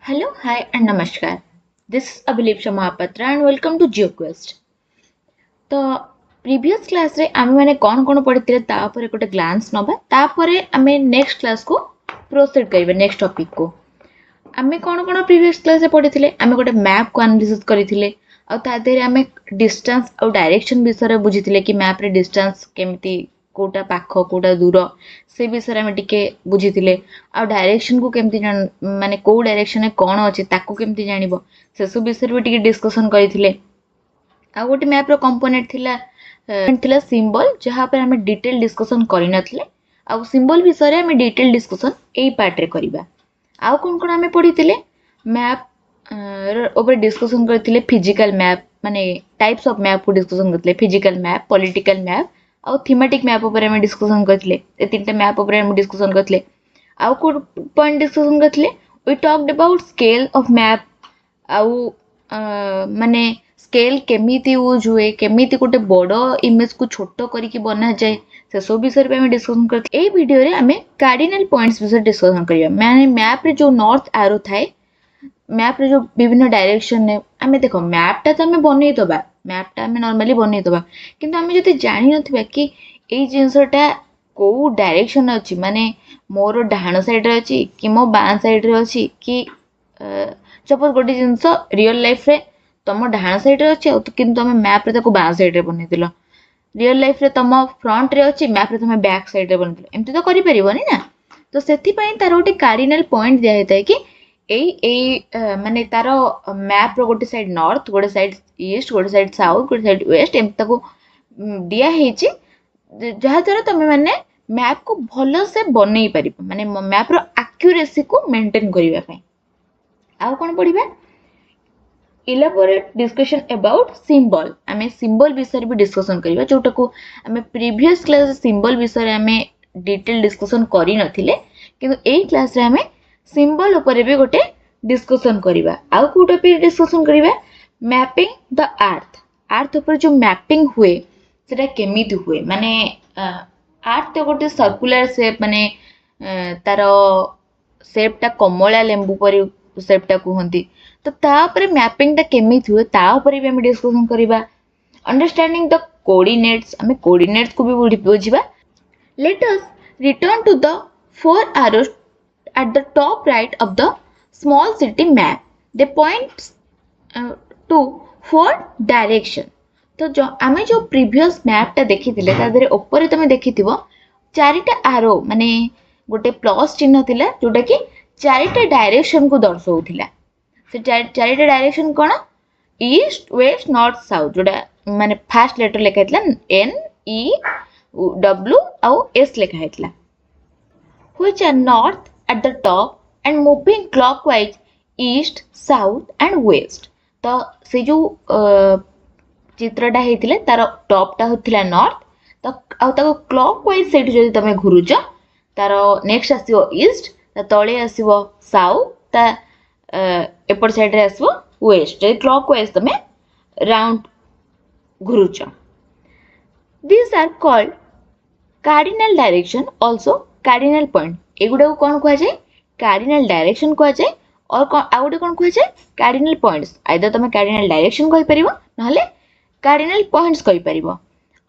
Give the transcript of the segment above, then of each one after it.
Hello, hi, and namaskar. This is Abhilipsha Mahapatra and welcome to GeoQuest. तो previous class रे आमे माने कोन पढ़िथिले ता परे गोटे ग्लांस नबा ता परे आमे नेक्स्ट क्लास को प्रोसीड करिवे नेक्स्ट टॉपिक को आमे कोन प्रीवियस क्लास रे पढ़िथिले आमे गोटे मैप को एनालिसिस करिथिले आ ता देरे आमे डिस्टेंस और डायरेक्शन विषय रे बुझिथिले कि मैप रे डिस्टेंस केमिति कोटा पाख कोटा दूर से विषय आमे टिके बुझिथिले आ डायरेक्शन को केमिति माने को डायरेक्शन में कोन अछि ताको केमिति जानिबो से सब विषय रे टिके डिस्कशन करिथिले आ गोटे मैप रो कंपोनेंट थिला सिंबल जहाँ पर आमे डिटेल डिस्कशन करि नथिले आ सिंबल विषय रे आमे डिटेल डिस्कशन एई पार्ट रे करिबा आ कोन आमे पढिथिले मैप ऊपर डिस्कशन करथिले फिजिकल मैप माने टाइप्स ऑफ मैप को डिस्कशन करथिले फिजिकल मैप पॉलिटिकल मैप आ थीमेटिक मैप ऊपर आमे डिस्कशन करथिले ए तीनटा मैप ऊपर आमे डिस्कशन करथिले आ को पॉइंट डिस्कशन करथिले we talked about scale of map आ माने स्केल केमिति यूज हुए केमिति गोटे बड़ इमेज को छोट करके बना जाए से सब विषय पे हमें डिस्कशन करते ए वीडियो रे हमें कार्डिनल पॉइंट्स विषय डिस्कशन करिया माने मैप रे जो नॉर्थ एरो थाए मैप रे जो विभिन्न डायरेक्शन ने हमें देखो मैप ता तो हमें बनै दबा मैप ता हमें नॉर्मली बनै दबा किंतु हमें जति जानि नथिबा कि एई जिंसटा को डायरेक्शन अछि माने मोर डाहाण साइड रे अछि कि मो बां साइड रे अछि कि सपोज गोटे जिंस रियल लाइफ रे तुम डाहाण साइड रे अछि किंतु तुम मैप रे ताको बां साइड रे बनै दिलो रियल लाइफ रे तुम फ्रंट रे अछि मैप रे तुम बैक साइड रे बनै दिलो एमति तो करि परिबोनी ना तो सेति पई तार गोटे कार्डिनल पॉइंट दिया हेतै कि माने तार मैप रो गोटे साइड नॉर्थ गोटे साइड ईस्ट गोटे साइड साउथ गोटे साइड वेस्ट एमति ताको दिया हेछि जहा द्वारा तुम माने मैप को भलो से बनै परिबो माने मैप रो एक्यूरेसी को मेंटेन करिवा पई आ कोन पढिबा इलाबोरेट डिस्कशन अबाउट सिंबल आमे सिंबल विषय भी डिस्कशन करिबा जोटा को आमे प्रीवियस क्लास सिंबल विषय आमे डिटेल डिस्कशन करि नथिले किंतु एई क्लास रे आमे सिंबल ऊपर भी गोटे डिस्कशन करिबा आ को टॉपिक डिस्कशन करिबा मैपिंग द अर्थ ऊपर जो मैपिंग हुए सेटा केमिति हुए माने अर्थ तो गोटे सर्कुलर शेप माने तारो शेप टा कमला लेंबू परि शेप टा कहंती तो तापर मैपिंग टा केमिति हुए तापर भी हम डिस्कशन करिबा अंडरस्टैंडिंग द कोऑर्डिनेट्स हमें कोऑर्डिनेट्स को भी बुझिबा let us return to the four arrows at the top right of the small city map they points to four direction तो जो आमे जो प्रीवियस मैप टा देखिथिले ता देरे ऊपर तमे देखिथिबो चारिटा एरो माने गोटे प्लस चिन्ह थिला जोटा कि चारिटा डायरेक्शन को दर्शाउथिला से चारिटा डायरेक्शन कोन ईस्ट वेस्ट नॉर्थ साउथ जोटा माने फर्स्ट लेटर लिखा हेतला एन ई डब्ल्यू आउ एस लिखा हेतला which are north at the top and moving clockwise east south and west तो से जो चित्रटा हेतिले तार टॉपटा होतिला नॉर्थ तो आउ ताको क्लॉकवाइज सेट जदि तमे घुरुच तार नेक्स्ट आसीबो ईस्ट ता तळे आसीबो साउथ ता एपर साइड रे आसीबो वेस्ट जदि क्लॉकवाइज तमे राउंड घुरुच this are called cardinal direction also cardinal point एगुडा को कोन कहै छै कार्डिनल डायरेक्शन कहै छै और आ गोटे कोन कहै छै कार्डिनल पॉइंट्स आइदर तमे कार्डिनल डायरेक्शन कहि परिबो नहले कार्डिनल पॉइंट्स कहि परिबो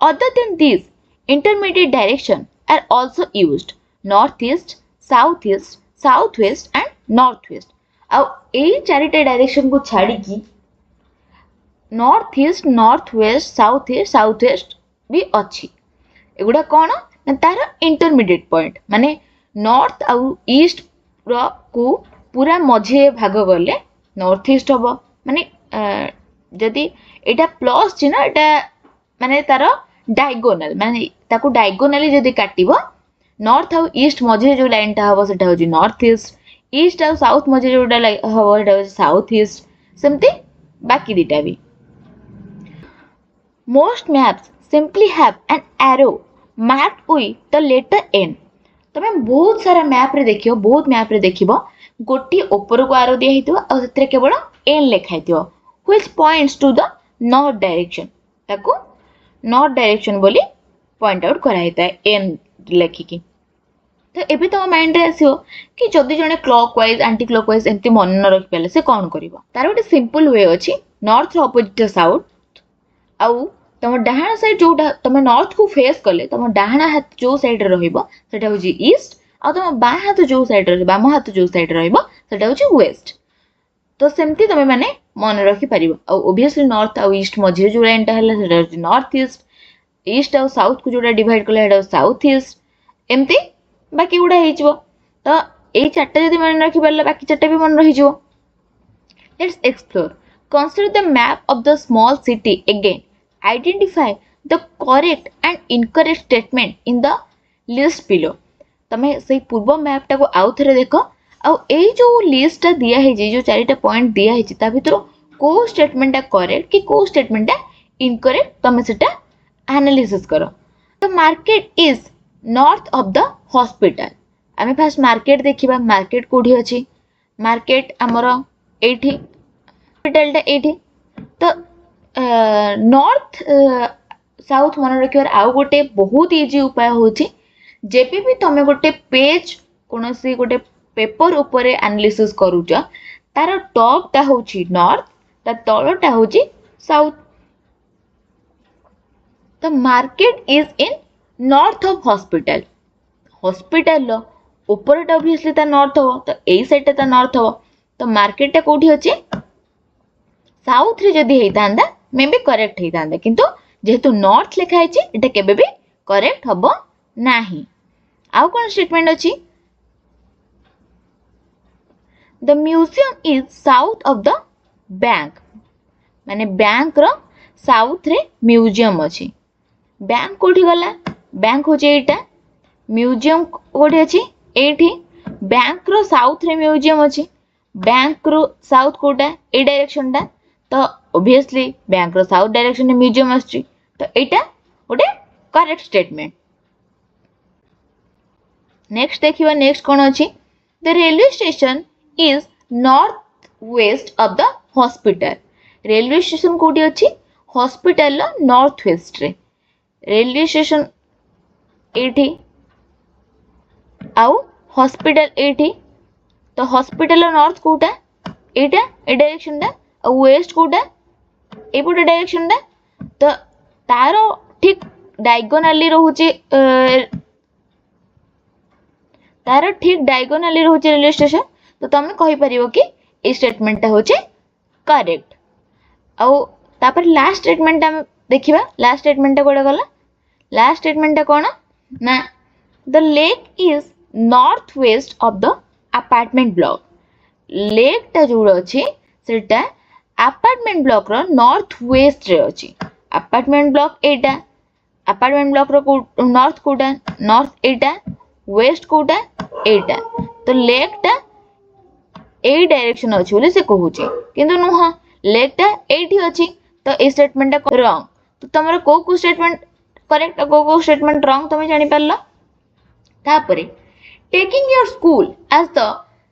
other than this intermediate direction are also used north east south west and north west आ एई चारिटा डायरेक्शन को छाड़ी की north east north west south west भी अच्छी एगुडा कोन ना तार इंटरमीडिएट पॉइंट माने नॉर्थ आउ ईस्ट रो को पूरा मझे भाग गले नॉर्थ ईस्ट हबो माने जदि एटा प्लस चिन्ह एटा माने तार डायगोनल माने ताको डायगोनली जदि काटिबो नॉर्थ आउ ईस्ट मझे जो लाइन टा हबो सेटा होजी नॉर्थ ईस्ट आउ साउथ मझे जोटा हबो सेटा होजी साउथ ईस्ट सेमती बाकी दिटा भी most maps simply have an arrow marked with the letter N तमे बहुत सारा मैप रे देखियो बहुत मैप रे देखिबो गोटी ऊपर को एरो दिया हितबो आ सेतरे केवल एन लिखा हितबो which points to the north direction ताको नॉर्थ डायरेक्शन बोली पॉइंट आउट करा हिता एन लेखिकी तो एबे तुम माइंड रे आसियो कि जदि जने क्लॉकवाइज एंटी क्लॉकवाइज एमती मन न रखि पाले से कौन करिवो तार गोटे सिंपल वे अछि नॉर्थ रो अपोजिट साउथ आउ तुम डाहाण साइड जोटा तुम नॉर्थ को फेस कले तुम डाहाण हाथ जो साइड रे रहिबो सेटा होची ईस्ट आ तुम बाँ हाथ जो साइड रे बाम हाथ जो साइड रे रहिबो सेटा होची वेस्ट तो सेमती तुम माने मन रखि परिबो आ ओबियसली नॉर्थ आ ईस्ट मझे जो लाइनटा हला सेटा होची नॉर्थ ईस्ट ईस्ट आ साउथ को जोटा डिवाइड कले हेटा साउथ ईस्ट एमती बाकी गुड़ा हो तो यही चार्टा जब मन रखी पारे बाकी चार्टा भी मन रही let's explore consider the map of the small city again identify the correct and incorrect statement in the list below तमें से पूर्व मैपटा को आउ थे देख आउ जो लिस्टा दिखाई जो चारिटा पॉइंट दिखाई भितर कौ स्टेटमेंटा करेक्ट कि कौ स्टेटमेंटा इनकरेक्ट तमें से एनालिसिस कर the market is north of the hospital आम फास्ट मार्केट देखा मार्केट कौटी अच्छी मार्केट आमर एठी हॉस्पिटल एठी तो नॉर्थ साउथ मन रखिबार आउ गोटे बहुत इजी उपाय होची जेबे भी तमे गोटे पेज कौन सी गोटे पेपर ऊपर एनालिसिस करूच तार टॉप टा होची नॉर्थ ता तलटा होची south the market is in north of hospital hospital ऊपर ऑब्वियसली ता नॉर्थ हो तो यही साइड ता नॉर्थ हो तो मार्केट टा कोठी अछि साउथ रे जदी हेतांदा मे बी करेक्ट हेतांदा किंतु जेहेतु नॉर्थ लिखा है एटा केबे भी करेक्ट हबो नाही आउ कोन स्टेटमेंट अछि the museum is south of the bank माने बैंक रो साउथ रे म्यूजियम अछि बैंक कोठी गला बैंक हो एटा म्यूजियम कोठी अछि एठी बैंक रो साउथ रे म्यूजियम अछि बैंक रो साउथ कोटा ए डायरेक्शन टा तो ऑब्वियसली बैंक रो साउथ डायरेक्शन में म्यूजियम आछि तो एटा गोटे करेक्ट स्टेटमेंट नेक्स्ट देखिबा नेक्स्ट कोन अछि the railway station is north west of the hospital railway station कोठी अछि हॉस्पिटल नॉर्थ वेस्ट रे रेलवे स्टेशन एठी आउ हॉस्पिटल एठी तो हॉस्पिटल नॉर्थ कोटा एटा ए डायरेक्शन दा और वेस्ट कोटा एपटे डायरेक्शन दा तो तार ठीक डायगोनाली रहउची तार ठीक डायगोनाली रहउची रेलवे स्टेशन तो तमे कहि परिबो कि ए स्टेटमेंट ता होचे करेक्ट आउ तापर लास्ट स्टेटमेंट हम देखिबा लास्ट स्टेटमेंट ता कोडा गला लास्ट स्टेटमेंट ता कोन ना the lake is north west of the apartment block lake टा जोड़ अच्छी सेटा अपार्टमेंट ब्लॉक रो नॉर्थ वेस्ट रे अच्छी अपार्टमेंट ब्लॉक एटा अपार्टमेंट ब्लॉक रो नॉर्थ कोटा नॉर्थ एटा वेस्ट कोटा एटा तो लेक टा ए डायरेक्शन अच्छी बोले से कहूची किंतु नुह लेक टा एठी अच्छी तो ए स्टेटमेंट टा रॉन्ग तो तमरा को स्टेटमेंट करेक्ट को स्टेटमेंट रॉन्ग तुम जानि परला तापरे taking your school as the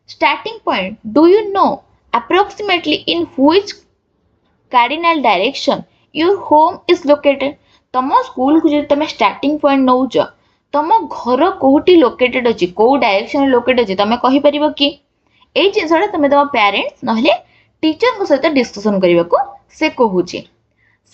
starting point do you know approximately in which cardinal direction your home is located तम स्कूल को जो तुम स्टार्टिंग पॉइंट नौच तुम घर कोठी लोकेटेड अछि को डायरेक्शन लोकेटेड अछि तुम कहि परिबो कि ए जिंसटा तुम तुम पेरेंट्स नहले टीचर को सहित डिस्कशन करबा को से कहूची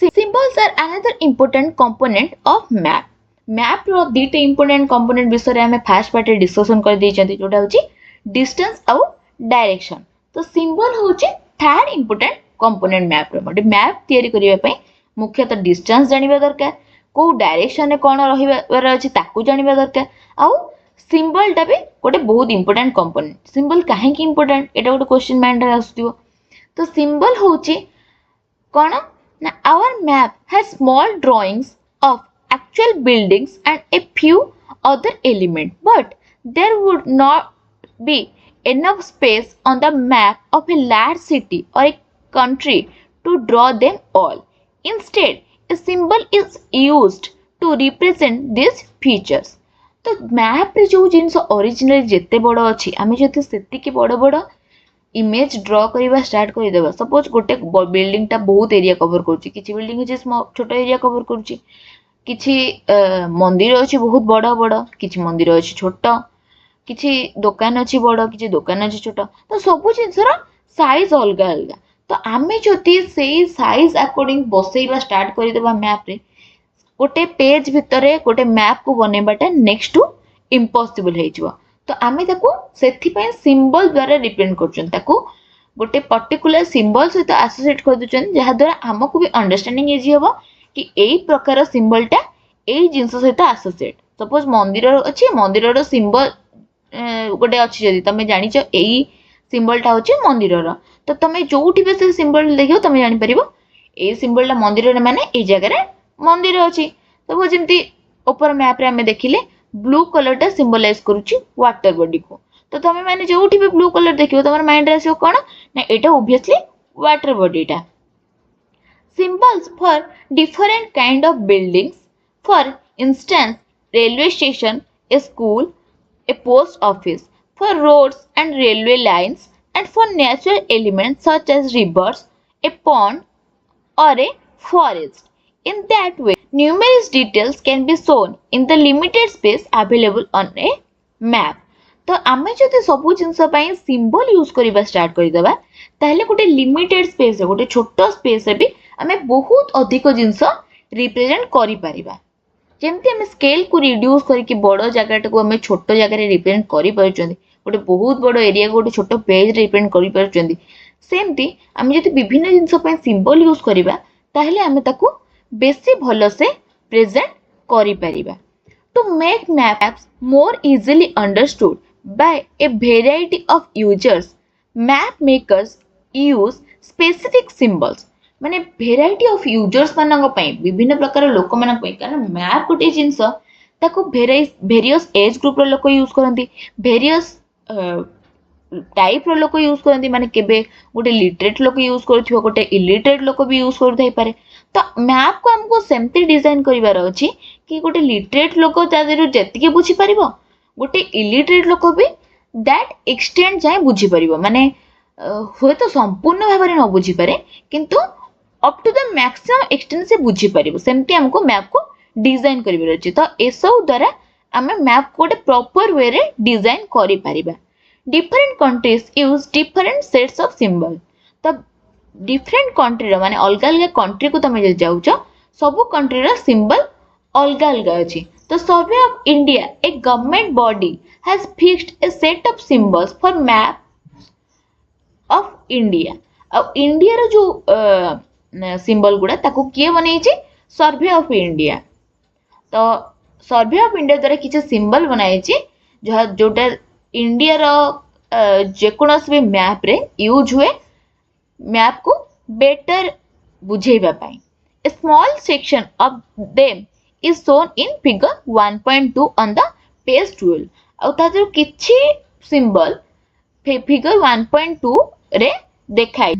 symbols are another important component of map map रो दीटे इंपोर्टेंट कंपोनेंट विषय हमें फास्ट पार्ट डिस्कशन कर दी चंती जोटा होची डिस्टेंस आउ डायरेक्शन तो सिंबल होची थर्ड इंपोर्टेंट कंपोनेंट मैप रो मोटे मैप तयारी करिवे पई मुख्यतः डिस्टेंस जानिबा दरकार को डायरेक्शन रे कोन रहिबार अछि ताकू जानिबा दरकार आउ सिंबल टा भी गोटे बहुत इंपोर्टेंट कंपोनेंट सिंबल काहे की इंपोर्टेंट एटा गोटे क्वेश्चन माइंड रे आसुतिबो तो सिंबल होची कोन ना our map has small drawings of actual buildings and a few other elements but there would not be enough space on the map of a large city or a country to draw them all instead a symbol is used to represent these features तो map रे जो जिंस original जेते बड़ अछि आमे जति सेति के बड़ बड़ इमेज ड्रॉ करबा स्टार्ट कर देबा सपोज गोटे बिल्डिंग टा बहुत एरिया कवर करछि किछि बिल्डिंग जे छोट एरिया कवर करछि किछि मंदिर अच्छी बहुत बड़ बड़ किछि मंदिर अच्छी छोट किछि दुकान अच्छी बड़ किछि दुकान अच्छी छोट तो सब जिनसर साइज अलग अलग तो आमे जदि से साइज अकॉर्डिंग बसैबा स्टार्ट करदेबा मैप रे गोटे पेज भितर गोटे मैप को बनैबाटा नेक्स्ट टू इम्पॉसिबल हो तो आमे ताको सेथिपय सिंबल द्वारा रिप्रेजेंट करछन ताको गोटे पर्टिकुलर सिंबल सहित एसोसिएट कर दउछन जहा द्वारा हमको भी अंडरस्टैंडिंग इजी होबो कि एई प्रकार सिंबलटा एई जिंस सहित एसोसिएट सपोज मंदिर अच्छी मंदिर सिंबल गोटे अच्छी जदि तुम जानिଛ एई सिंबलटा होची मंदिरर तो तुम जोठी भी से सिंबल देखियो तुम जानि परिबो एई सिंबलटा मंदिरर माने एई जगह मंदिर अच्छी सपोज जमती ऊपर मैप रे हमें देखिले ब्लू कलरटा सिंबलाइज करूची वाटर बॉडी को तो तुम मैंने जो भी ब्लू कलर देखियो तुम माइंड रे आसीयो कोन ना एटा ऑब्वियसली वाटर बॉडीटा symbols for different kind of buildings for instance railway station a school a post office for roads and railway lines and for natural elements such as rivers a pond or a forest in that way numerous details can be shown in the limited space available on a map तो आमे जदि सब जिनस symbol use करबा start करदेबा ताहले गोटे limited space गोटे छोट space भी आमे बहुत अधिक जिनस रिप्रेजेंट करि परिबा जेमती आमे स्केल को रिड्यूस करके बड़ जगह को आमे छोट जगह रे रिप्रेजेंट करि परछन्ती गोटे बहुत बड़ एरिया को गोटे छोट पेज रे रिप्रेजेंट करि परछन्ती सेमती आमे जदि विभिन्न जिनस पय सिंबल यूज करबा ताहले आमे ताकू बेसी भलो से प्रेजेंट करि परिबा to make maps more easily understood by a variety of users map makers use specific symbols माने भेराइटी ऑफ यूजर्स मानक पई विभिन्न प्रकार लोक मानक पई कारण मैप गोटे जिंस ताको वेरियस एज ग्रुप रो लोक यूज करंती वेरियस टाइप रो लोक यूज करंती माने केबे गोटे लिटरेट लोक यूज करथियो गोटे इलिटरेट लोक भी यूज कर थाई पारे तो मैप को हमको सेमती डिजाइन करिवार अछि कि गोटे लिटरेट लोक तादेरु जेतिके बुझी परिबो गोटे इलिटरेट लोक भी दैट एक्सटेंड जाय बुझी परिबो माने होय तो संपूर्ण भाव में न बुझी पारे किंतु up to the maximum extent से बुझी परिबो सेमती हमको मैप को डिजाइन करिवार अछि तो एसो द्वारा हमें मैप को गोटे प्रॉपर वे रे डिजाइन करि परिबा different countries use different sets of symbol तो different country रो माने अलग अलग कंट्री को तमे जाउछ सब कंट्री रो सिंबल अलग अलग अछि तो survey of India A government body has fixed A set of symbols for map of India अब इंडिया रो जो सिंबल गुडा ताको किए बनै छी सर्वे ऑफ इंडिया तो सर्वे ऑफ इंडिया द्वारा किछ सिंबल बनाई छी जोटा इंडिया रो जेकोनस भी मैप रे यूज हुए मैप को बेटर बुझेबा पाई a small section of them is shown in figure 1.2 on the page 12 ଆଉ तादर किछि सिंबल figure 1.2 रे देखाई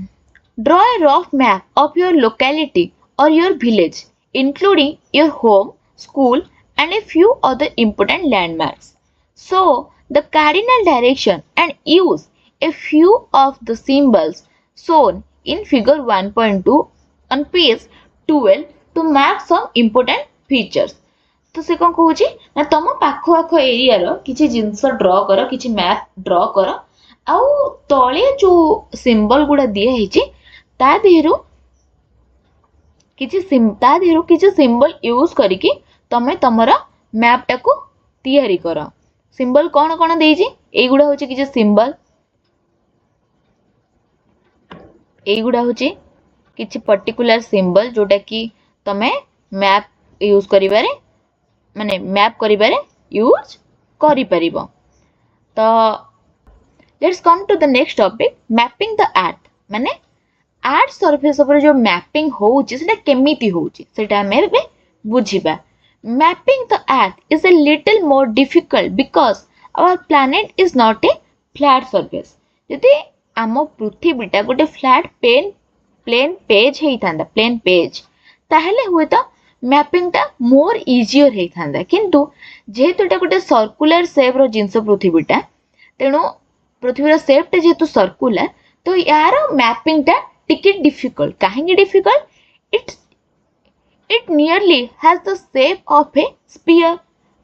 draw a rough map of your locality or your village including your home school and a few other important landmarks so the cardinal direction and use a few of the symbols shown in figure 1.2 on page 12 to mark some important features तो से कौन कहूँ ना तुम पाख आख area रो किछि जिंस draw कर किछि मैप ड्रॉ कर आउ तळे जो सिंबल गुडा दिए हिची ता देहरु किछि सिंबल यूज करिकि तमे तमरा मैप टाको तैयारी करो सिंबल कौन कौन देइछि एगुडा होछि किछि सिंबल एगुडा होछि किछि पर्टिकुलर सिंबल जोटा कि तमे मैप यूज करिबारे माने मैप करिबारे यूज करि परिबो तो let's come to the next topic mapping the earth माने अर्थ सरफेस ऊपर जो मैपिंग होउछि सेटा केमिति होउछि सेटा हमें बुझिबा Mapping the earth is a little more difficult because our planet is not a flat surface. यदि आम पृथ्वीटा गोटे फ्लैट प्लेन पेज हेइथांदा प्लेन पेज ताहले हुए तो मैपिंग टा मोर इजियर हेइथांदा किंतु जेहेतु एटा गोटे सर्कुलर शेप रो जिंस पृथ्वीटा तेणु पृथ्वीर शेप टा जेहेतु सर्कुलर तो यार मैपिंग टा टिके डिफिकल्ट काहेकि difficult it nearly has the shape of a sphere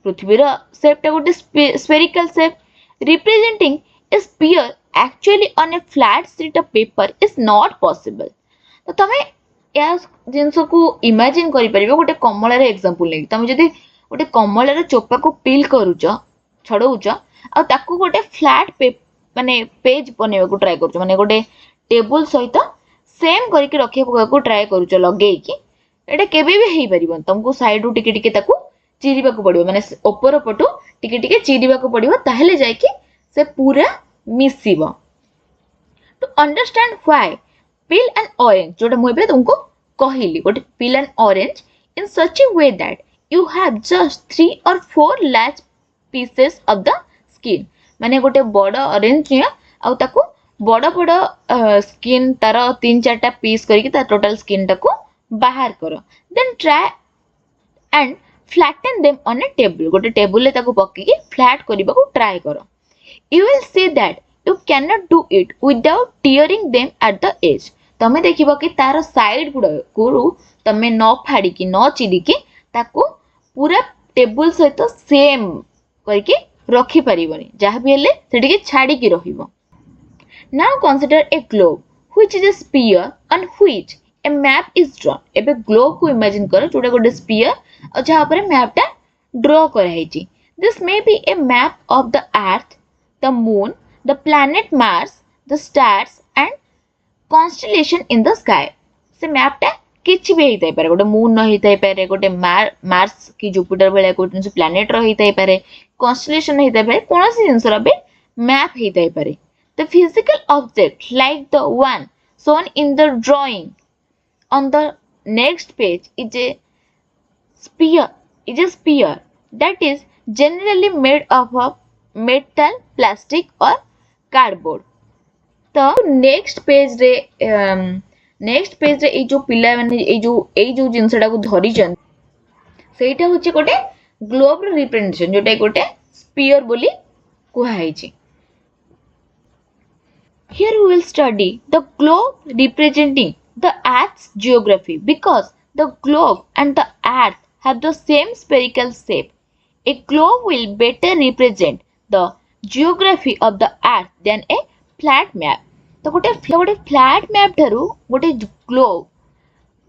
पृथ्वीर शेप टा गोटे spherical shape representing a sphere actually on a flat sheet of paper is not possible. तो तमे या जिनस को इमेजिन करि परिबो गोटे कमलार एग्जांपल नै तमे जदि गोटे कमलार चोपा को पील करूछ छडौछ आ ताकू गोटे फ्लैट माने पेज बनेबा को ट्राई करूछ माने गोटे टेबल सहित सेम करके रखिया को ट्राई करूछ लगेई कि एटा केबे भी हेई परिबन तुमको साइड रु टिके टिके ताकू चिरिबा को पड़िबो माने ऊपर पटु टिके टिके चिरिबा को पड़िबो ताहेले जाय कि से पूरा मिसिबो. To understand why peel an orange जोटा मुझे पे तुमको कहिली गोटे peel an orange in such a way that you have just 3 or 4 large pieces of the skin माने गोटे बड़ा ऑरेंज निया आ ताको बड़ा बड़ा स्किन तार 3-4टा पीस करके ता टोटल स्किन टाको बाहर करो then try and flatten them on a table गोटे टेबल ले ताको पक्की फ्लैट करबा को ट्राई करो. You will see that you cannot do it without tearing them at the edge. तमे देखिबो कि तार साइड गुडा को तमे न फाड़ी कि न चिरी कि ताको पूरा टेबल सहित सेम करके रखी परिबनी जहा भी हेले सेठी के छाडी कि रहिबो. Now consider a globe which is a sphere on which a map is drawn. एबे ग्लोब को इमेजिन करो जोटा गोटे स्फीयर और जहा पर मैप टा draw कराइची. This may be a map of the earth, the moon, the planet Mars, the stars and constellation in the sky. से मैप टा किछि भी हेइतै पारे गोटे मून न हेइतै पारे गोटे मार्स की जुपिटर बेले गोटे प्लैनेट रो हेइतै पारे कॉन्स्टेलेशन हेइतै पारे कोनोसी जिंस रो बे मैप हेइतै पारे. The physical object like the one shown in the drawing on the next page is a sphere that is generally made up of metal, plastic or cardboard. तो next page रे ए जो पिला माने ए जो जिंसटा को धरि जन सेटा होचे गोटे ग्लोब रो रिप्रेजेंटेशन जोटा गोटे स्फीयर बोली कुहा हैछि. Here we will study the globe representing the Earth's geography because the globe and the Earth have the same spherical shape. A globe will better represent the geography of the Earth than a flat map. तो गोटे flat map ठारू गोटे globe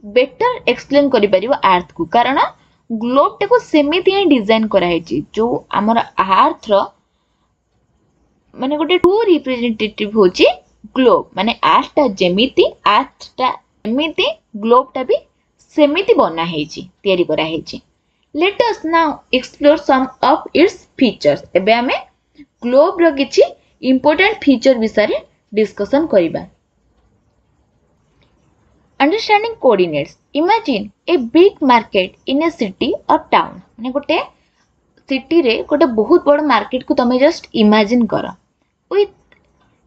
better explain करि परिबो अर्थ को कारण globe टे को सेमिति ही design करा हैछि जो हमर अर्थ रो माने गोटे टू रिप्रेजेंटेटिव होछि ग्लोब माने अर्थ टा जेमिति ग्लोब टा भी सेमिति बना हैछि तयारी करा हैछि. Let us now explore some of its features. एबे हमें ग्लोब रो किछि इंपोर्टेंट फीचर विषय डिस्कशन करिबा. Understanding coordinates. Imagine a big market in a city और टाउन माने गोटे सिटी रे गोटे बहुत बड़ मार्केट को तमे जस्ट इमेजिन करो with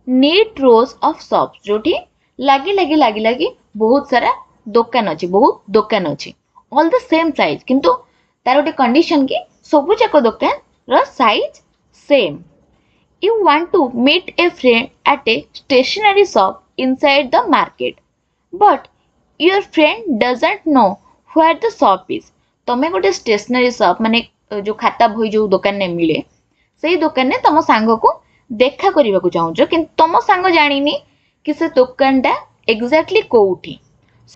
neat rows of shops जोठी लागी बहुत सारा दुकान अछि ऑल द सेम साइज किंतु तार गोटे कंडीशन कि सबु जाक दुकान रो size same. You want to meet a friend at a stationery shop inside the market, but your friend doesn't know where the shop is. तमे गोटे स्टेशनरी शॉप माने जो खाता बही जो दुकान ने मिले सेही दुकान ने तम सांग को देखा करबा को चाहूछ किंतु तम सांग जानिनी कि से दुकान टा exactly कोउठी.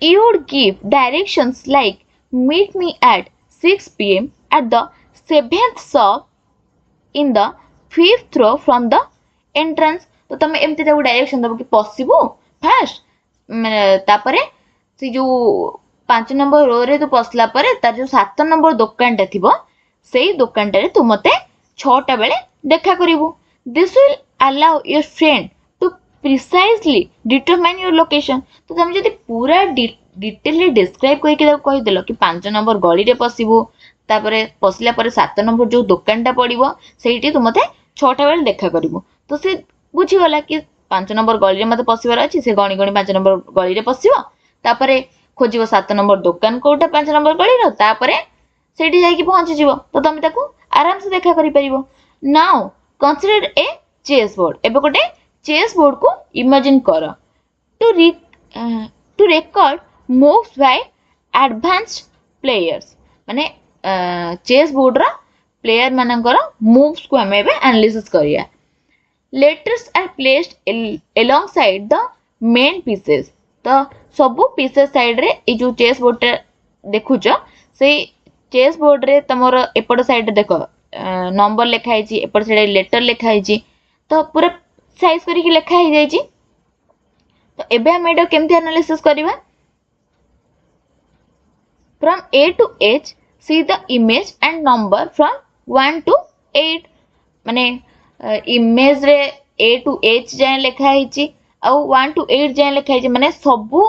You would give directions like meet me at 6 p.m. at the 7th shop in the 5th row from the entrance. तो तमे एमती ताको डायरेक्शन दबो कि पसिबो फास्ट तापरे से जो 5 नंबर रो रे तो पसला परे तार जो 7 नंबर दुकान टा थिबो सेही दुकान टा रे तू मते 6टा बेले देखा करिवो. This will allow your friend to precisely determine your location. तो तमे जदी पूरा डिटेलली डिस्क्राइब करके कहि देलो कि 5 नंबर गली रे पसिबो तापरे पसला परे 7 नंबर जो दुकान टा पड़िबो सेहीटी तू मते 6टा बेले देखा करिवो. तो से बुझी गला कि 5 नंबर गली रे मते पसिबार अछि से गणी 5 नंबर गली रे पसिबो तापरे खोजिबो 7 नंबर दुकान कोटा 5 नंबर गली रो तापरे सेठी जाई कि पहुंची जिवो तो तमे ताको आराम से देखा करि परिबो. Now consider a chess board. एबे गोटे चेस बोर्ड को इमेजिन करो to record moves by advanced players माने चेस बोर्ड रा प्लेयर मानकर मूव्स को हमें एनालिसिस करिया. Letters are placed alongside the main pieces। तो सब पीसेस साइड रे ए जो चेस बोर्ड देखुच से चेस बोर्ड रे तमर एपट साइड देख नंबर लिखाई एपट साइड लेटर लिखाई तो पूरा साइज करके लिखाई जाइए। तो एबे हम एटा केमती एनालिसिस करबा from A to H see the image and number from 1 to 8 माने इमेज रे A to H जाए लिखा है आउ 1 to 8 जाए लिखा है माने सबु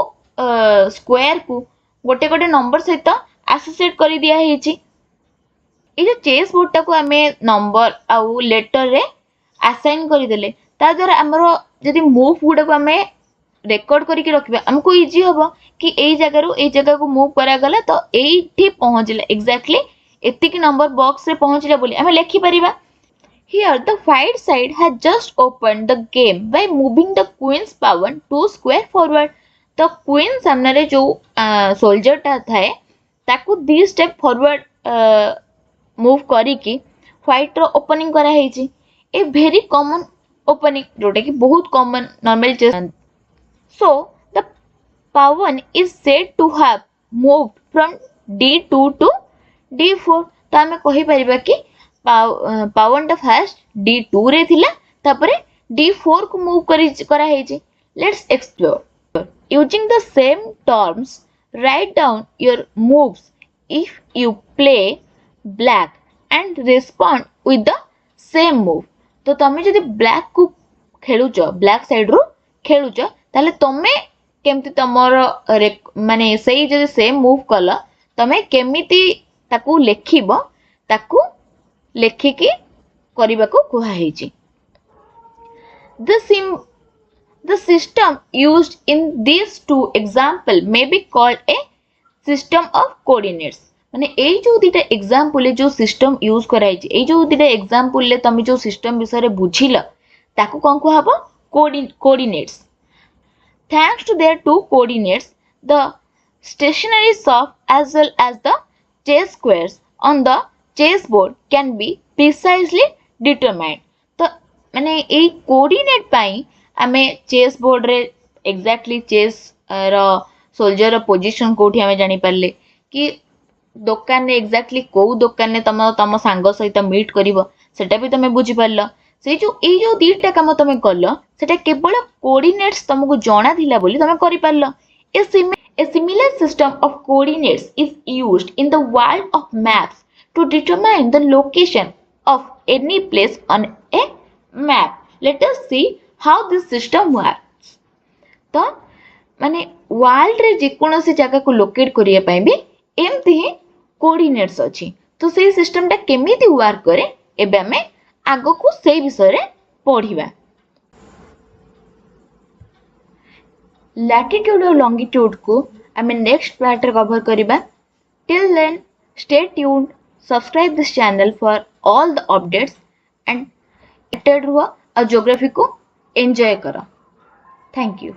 स्क्वायर को गोटे गोटे नंबर सहित एसोसिएट कर दिया है। ये जो चेस बोर्ड टाको आमे नंबर आउ लेटर रे असाइन कर देले ता द्वारा हमरो जदी मूव गुडा को आमे रेकॉर्ड करके रखिबा हमको इजी हबो कि एई जगह रु एई जगह को मूव करा गला तो एठी पहुंचले एग्जैक्टली एतिक नंबर बॉक्स रे पहुंचले बोली हमें लिखि परिबा। Here the white side has just opened the game by moving the queen's pawn 2 square forward। तो क्वीन सामने रे जो सोल्जर टा थाए ताकू 2 स्टेप फॉरवर्ड मूव करिकी व्हाइट रो ओपनिंग करा हेची ए वेरी कॉमन ओपनिंग जोटा कि बहुत common normal chess. So the pawn is said to have moved from D2 to D4। तो आमे कहि परिबा कि पावन टा फर्स्ट D2 रे थिला तापरे D4 को मूव करा हेची। Let's explore using the same terms write down your moves if you play black and respond with the same move. तो तमे जदि ब्लैक को खेलुच ब्लैक साइड रो खेलुच ताले तमे केमती तमर माने सही जदि सेम मूव कल तमे केमिति ताकू लेखिबो ताकू लेखिकी करबा को कुहा हेची। The system used in these two example may be called a system of coordinates। माने ए जो दिटा एग्जांपल ले जो सिस्टम यूज कराई छि ए जो दिटा एग्जांपल ले तमे जो सिस्टम विषय रे बुझिला ताकू कोन को हबो coordinates. Thanks to their two coordinates, the stationary soft as well as the chess squares on the chessboard can be precisely determined। तो माने ए कोऑर्डिनेट पाई आमे चेस बोर्ड रे एग्जैक्टली चेस रो सोल्जर रो पोजीशन कोठी आमे जानि पारले कि दुकान ने एग्जैक्टली को दुकान ने तम सांग सहित मीट करिवो सेटा भी तमे बुझी पारलो। से जो ए जो दीटा काम तमे कलो सेटा केवल कोऑर्डिनेट्स तुमको जाना थिला बोली तमे करि पारलो। A similar system of coordinates is used in the world of maps to determine the location of any place on a map। Let us see how this system works। तो माने वर्ल्ड रे जेकोनोसी जगह को लोकेट करिया पई भी एमती ही coordinates अछि। तो से सिस्टम टा केमिति वर्क करे एबे हमें आगो को से विषय रे पढ़िबा। लैटिट्यूड और लॉन्गिट्यूड को हमें नेक्स्ट पार्ट रे कवर करिबा। Till then stay tuned, subscribe this channel for all the updates and एक्टेड हुआ और ज्योग्राफी को एंजॉय करो। Thank you.